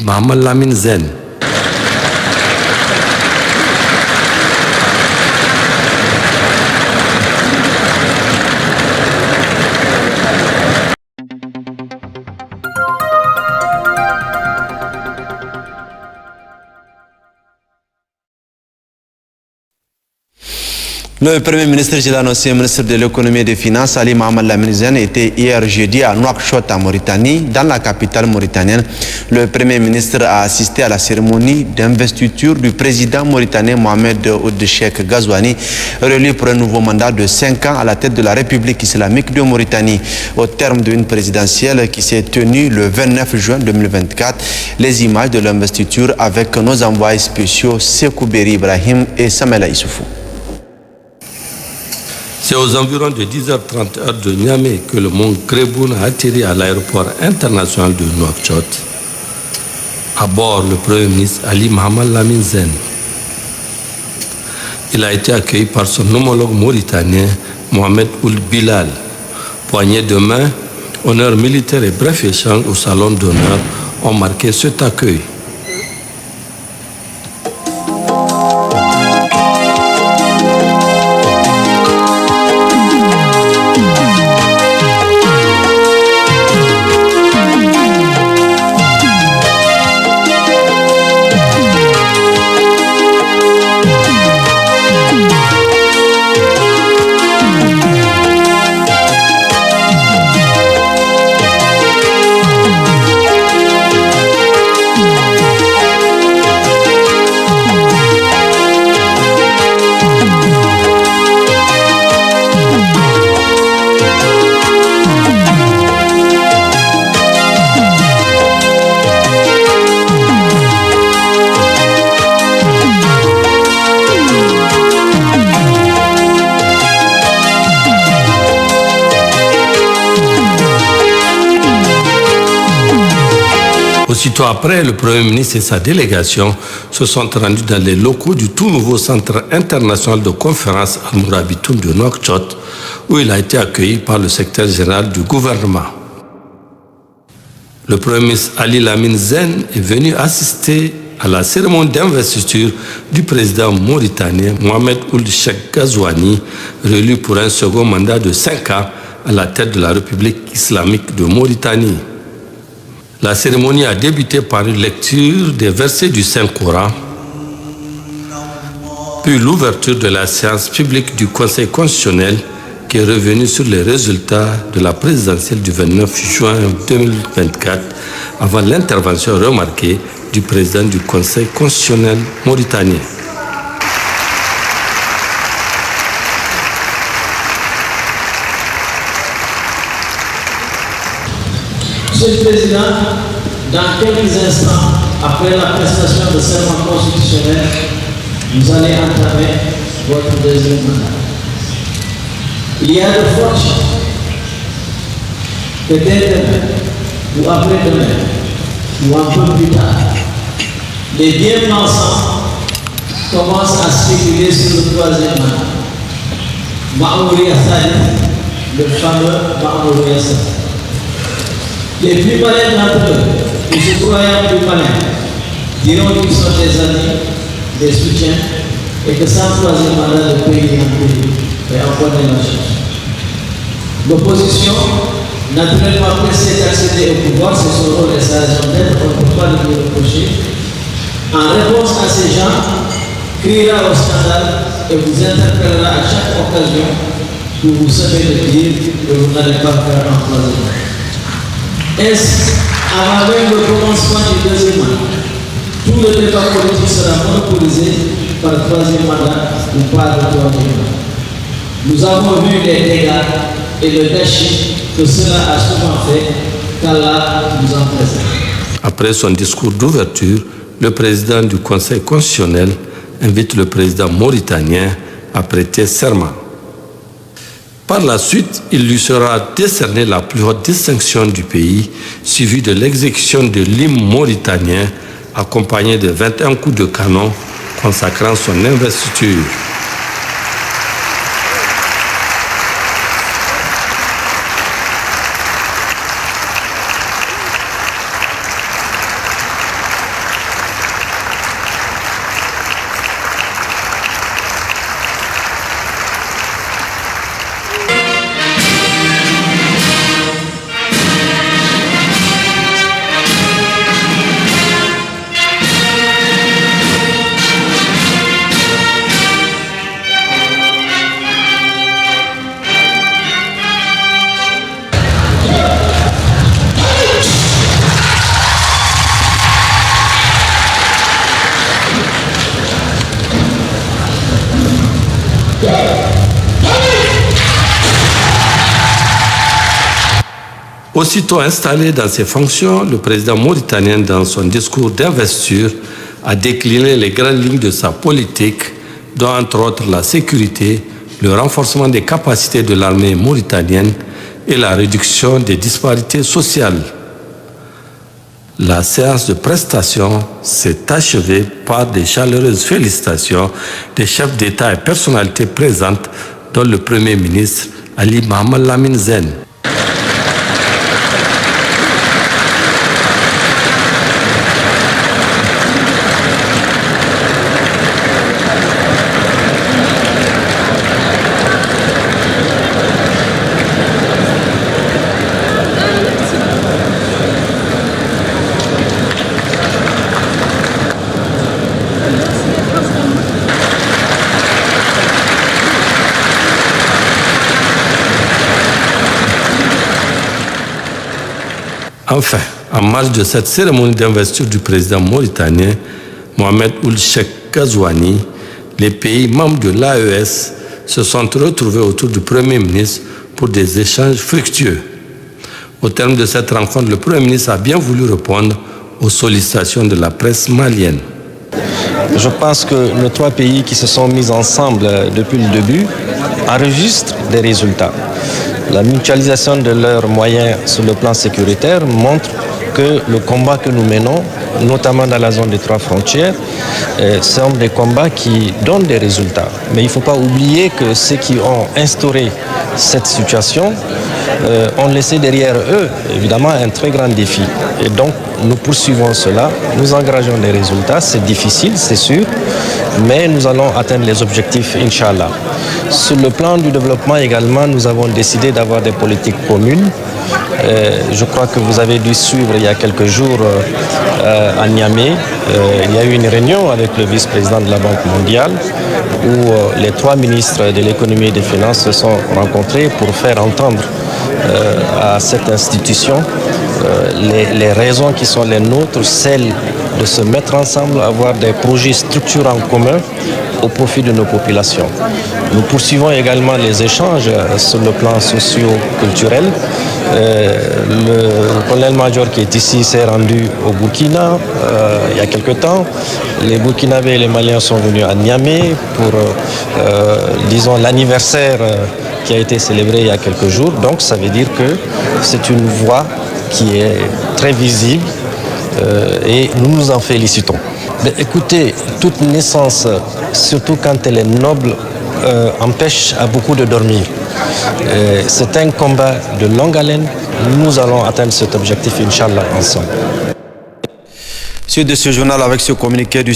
Mohamed Lamine Zen. Le Premier ministre, j'ai annoncé, ministre de l'économie et des finances, Ali Mohamed Lamine Zen, était hier jeudi à Nouakchott, en Mauritanie, dans la capitale mauritanienne. Le Premier ministre a assisté à la cérémonie d'investiture du président mauritanien Mohamed Ould Cheikh Ghazouani, réélu pour un nouveau mandat de 5 ans à la tête de la République islamique de Mauritanie. Au terme d'une présidentielle qui s'est tenue le 29 juin 2024, les images de l'investiture avec nos envoyés spéciaux Sekou Beri Ibrahim et Samela Issoufou. C'est aux environs de 10h30 heure de Niamey que le mont Kréboun a atterri à l'aéroport international de Nouakchott. À bord, le Premier ministre Ali Mohamed Lamine Zen. Il a été accueilli par son homologue mauritanien Mohamed Ould Bilal. Poignée de main, honneur militaire et bref échange au salon d'honneur ont marqué cet accueil. Aussitôt après, le Premier ministre et sa délégation se sont rendus dans les locaux du tout nouveau Centre international de conférence Al-Mourabitoun de Nouakchott, où il a été accueilli par le secrétaire général du gouvernement. Le Premier ministre Ali Lamine Zen est venu assister à la cérémonie d'investiture du président mauritanien Mohamed Ould Cheikh Ghazouani, réélu pour un second mandat de 5 ans à la tête de la République islamique de Mauritanie. La cérémonie a débuté par une lecture des versets du Saint-Coran, puis l'ouverture de la séance publique du Conseil constitutionnel qui est revenu sur les résultats de la présidentielle du 29 juin 2024 avant l'intervention remarquée du président du Conseil constitutionnel mauritanien. Monsieur le Président, dans quelques instants, après la prestation de serment constitutionnel, vous allez entamer votre deuxième mandat. Il y a de fortes chances que dès demain, ou après-demain, ou un peu plus tard, les bien-pensants commencent à spéculer sur le troisième mandat. Maouria Sadi, le fameux Maouria Sadi. Les plus malins d'entre eux, qui se croyant plus malins, diront qu'ils sont des amis, des soutiens, et que sans troisième mandat de pays en pays est encore de la chose. L'opposition, naturellement pressée d'accéder au pouvoir, c'est son rôle et sa raison d'être, on ne peut pas le reprocher. En réponse à ces gens, criera au scandale et vous interpellera à chaque occasion pour vous savoir le dire que vous n'allez pas faire un troisième mandat. Est-ce, avant même le commencement du deuxième mandat, tout le débat politique sera monopolisé par le troisième mandat ou par le troisième mandat? Nous avons vu les dégâts et le gâchis que cela a souvent fait, qu'Allah nous en préserve. Après son discours d'ouverture, le président du Conseil constitutionnel invite le président mauritanien à prêter serment. Par la suite, il lui sera décerné la plus haute distinction du pays, suivie de l'exécution de l'hymne mauritanien, accompagné de 21 coups de canon consacrant son investiture. Aussitôt installé dans ses fonctions, le président mauritanien, dans son discours d'investiture, a décliné les grandes lignes de sa politique, dont entre autres la sécurité, le renforcement des capacités de l'armée mauritanienne et la réduction des disparités sociales. La séance de prestation s'est achevée par des chaleureuses félicitations des chefs d'État et personnalités présentes, dont le Premier ministre Ali Mohamed Lamine Zen. Enfin, en marge de cette cérémonie d'investiture du président mauritanien, Mohamed Ould Cheikh Ghazouani, les pays membres de l'AES se sont retrouvés autour du Premier ministre pour des échanges fructueux. Au terme de cette rencontre, le Premier ministre a bien voulu répondre aux sollicitations de la presse malienne. Je pense que nos trois pays qui se sont mis ensemble depuis le début enregistrent des résultats. La mutualisation de leurs moyens sur le plan sécuritaire montre que le combat que nous menons, notamment dans la zone des trois frontières, sont des combats qui donnent des résultats. Mais il ne faut pas oublier que ceux qui ont instauré cette situation ont laissé derrière eux, évidemment, un très grand défi. Et donc, nous poursuivons cela, nous engageons des résultats, c'est difficile, c'est sûr, mais nous allons atteindre les objectifs, Inch'Allah. Sur le plan du développement également, nous avons décidé d'avoir des politiques communes. Je crois que vous avez dû suivre il y a quelques jours à Niamey, il y a eu une réunion avec le vice-président de la Banque mondiale où les trois ministres de l'économie et des finances se sont rencontrés pour faire entendre à cette institution les raisons qui sont les nôtres, celles de se mettre ensemble, avoir des projets structurants communs au profit de nos populations. Nous poursuivons également les échanges sur le plan socio-culturel. Le colonel-major qui est ici s'est rendu au Burkina il y a quelque temps. Les Burkinabés et les Maliens sont venus à Niamey pour, disons, l'anniversaire qui a été célébré il y a quelques jours. Donc ça veut dire que c'est une voie qui est très visible et nous nous en félicitons. Mais écoutez, toute naissance, surtout quand elle est noble, empêche à beaucoup de dormir. C'est un combat de longue haleine. Nous allons atteindre cet objectif, Inch'Allah, ensemble. Suite de ce journal avec ce communiqué du